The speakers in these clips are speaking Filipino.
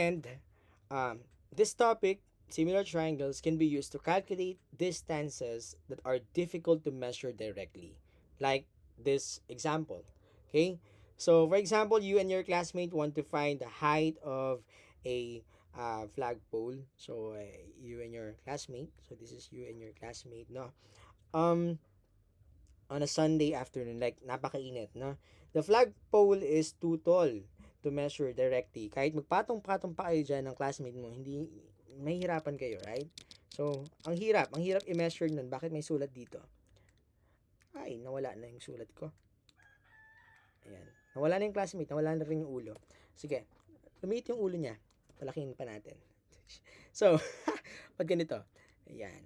And this topic, similar triangles, can be used to calculate distances that are difficult to measure directly, like this example. Okay, so for example, you and your classmate want to find the height of a flagpole. So you and your classmate. So this is you and your classmate. No, um, on a Sunday afternoon, like napakainit, no? The flagpole is too tall to measure directly. Kahit magpatong-patong pa kayo dyan ng classmate mo, hindi, mahihirapan kayo, right? So, ang hirap i-measure nun. Bakit may sulat dito? Ay, nawala na yung sulat ko. Ayan. Nawala na yung classmate, nawala na rin yung ulo. Sige, lumiit yung ulo niya. Palakihin pa natin. So, pag ganito. Ayan.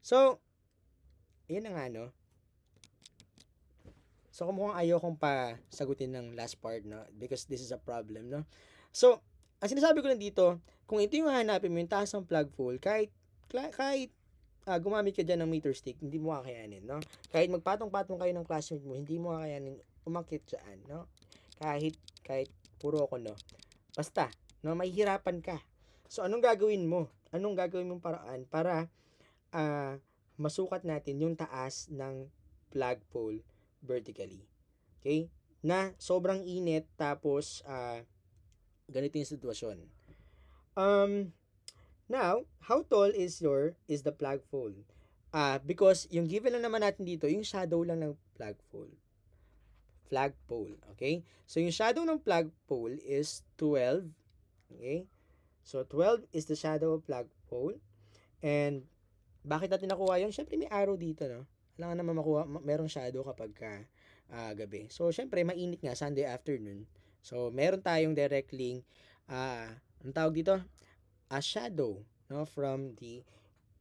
So, yun na nga, no? So, kung mukhang ayaw kong pa sagutin ng last part, no? Because this is a problem, no? So, ang sinasabi ko lang dito, kung ito yung hahanapin mo, yung taas ng flagpole, kahit gumamit ka dyan ng meter stick, hindi mo kakayanin, no? Kahit magpatong-patong kayo ng classmate mo, hindi mo kakayanin umakit dyan, no? Kahit puro ako, no? Basta, no? Mahihirapan ka. So, anong gagawin mo? Anong gagawin mong paraan para uh, masukat natin yung taas ng flagpole vertically. Okay? Na sobrang init tapos ganito yung sitwasyon. Um, Now, how tall is the flagpole? Because yung given lang naman natin dito, yung shadow lang ng flagpole. Flagpole, okay? So yung shadow ng flagpole is 12, okay? So 12 is the shadow of flagpole. And bakit natin nakuha yun? Syempre may arrow dito, no? Kailangan naman merong shadow kapag gabi. So, syempre, mainit nga, Sunday afternoon. So, meron tayong direct link, ang tawag dito? A shadow, no? From the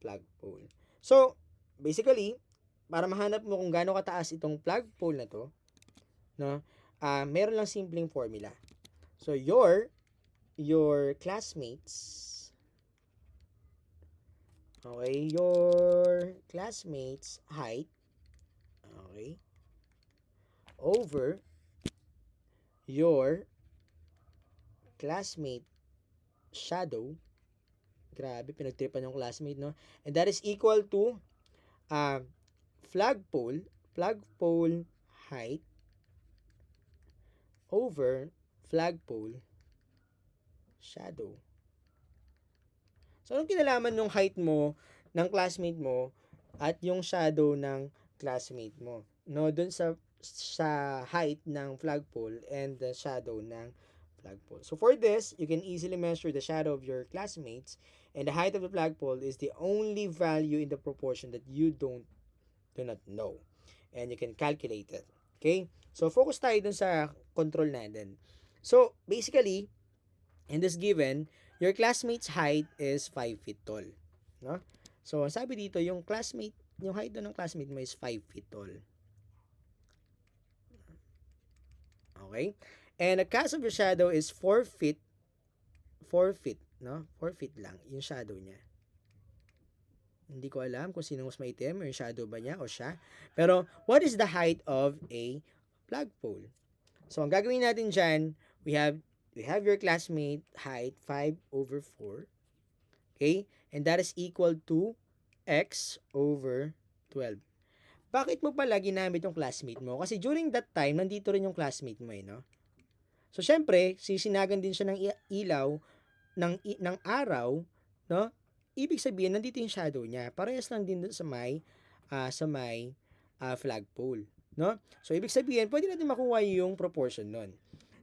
flagpole. So, basically, para mahanap mo kung gaano kataas itong flagpole na to, no? Meron lang simpleng formula. So, your classmates, okay, your classmates' height, okay, over your classmate shadow. Grabe, pinagtripan yung classmate, no? And that is equal to uh, flagpole height over flagpole shadow. So, anong kinalaman yung height mo ng classmate mo at yung shadow ng classmate mo? No, dun sa height ng flagpole and the shadow ng flagpole. So, for this, you can easily measure the shadow of your classmates, and the height of the flagpole is the only value in the proportion that you do not know. And you can calculate it. Okay? So, focus tayo dun sa control natin. So, basically, in this given, your classmate's height is 5 feet tall. No? So, sabi dito, yung height doon ng classmate mo is 5 feet tall. Okay? And the cast of your shadow is 4 feet, no? 4 feet lang yung shadow niya. Hindi ko alam kung sino mas maitim, yung shadow ba niya o siya. Pero, what is the height of a flagpole? So, ang gagawin natin dyan, we have your classmate height 5 over 4. Okay? And that is equal to x over 12. Bakit mo pala ginamit yung classmate mo? Kasi during that time, nandito rin yung classmate mo eh, no? So, syempre, sisinagan din siya ng ilaw, ng araw, no? Ibig sabihin, nandito yung shadow niya. Parehas lang din sa may flagpole, no? So, ibig sabihin, pwede natin makuha yung proportion nun.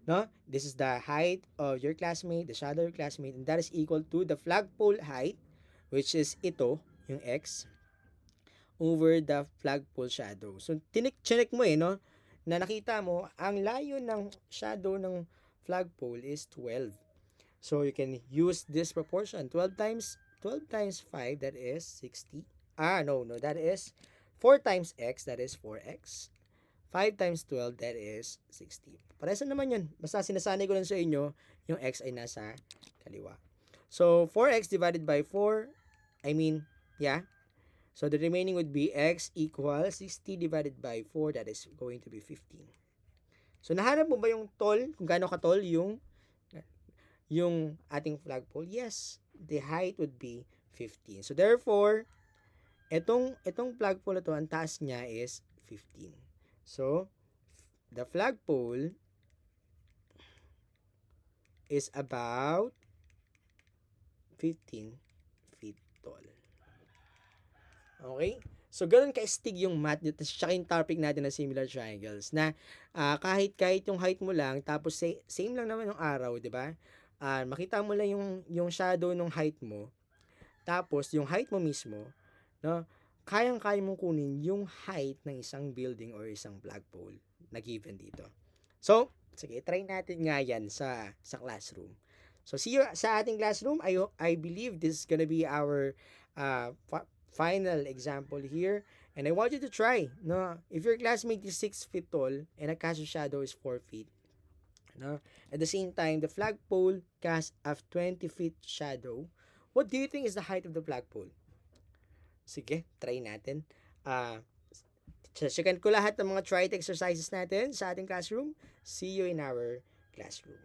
No? This is the height of your classmate, the shadow of your classmate, and that is equal to the flagpole height, which is ito, yung x, over the flagpole shadow. So, chinek mo no? Na nakita mo, ang layo ng shadow ng flagpole is 12. So, you can use this proportion. 12 times 5, that is 60. No, that is 4 times x, that is 4x. 5 times 12, that is 60. Parehas naman yun. Basta sinasanay ko lang sa inyo, yung x ay nasa kaliwa. So, 4x divided by 4, So, the remaining would be x equals 60 divided by 4, that is going to be 15. So, nahanap mo ba yung tall, kung gaano ka tall yung ating flagpole? Yes, the height would be 15. So therefore, itong flagpole na to, ang taas niya is 15. So, the flagpole is about 15 feet tall. Okay? So, ganun ka-stig yung math dito. Tsaka yung topic natin na similar triangles. Na kahit yung height mo lang, tapos same lang naman yung araw, di ba? Makita mo lang yung shadow ng height mo. Tapos, yung height mo mismo, no? Kayang-kaya mong kunin yung height ng isang building or isang flagpole na given dito. So, sige, try natin nga yan sa classroom. So, see you sa ating classroom. I believe this is gonna be our final example here. And I want you to try, no? If your classmate is 6 feet tall and a cast of shadow is 4 feet, no? At the same time, the flagpole casts a 20 feet shadow. What do you think is the height of the flagpole? Sige, try natin. Checkan ko lahat ng mga try exercises natin sa ating classroom. See you in our classroom.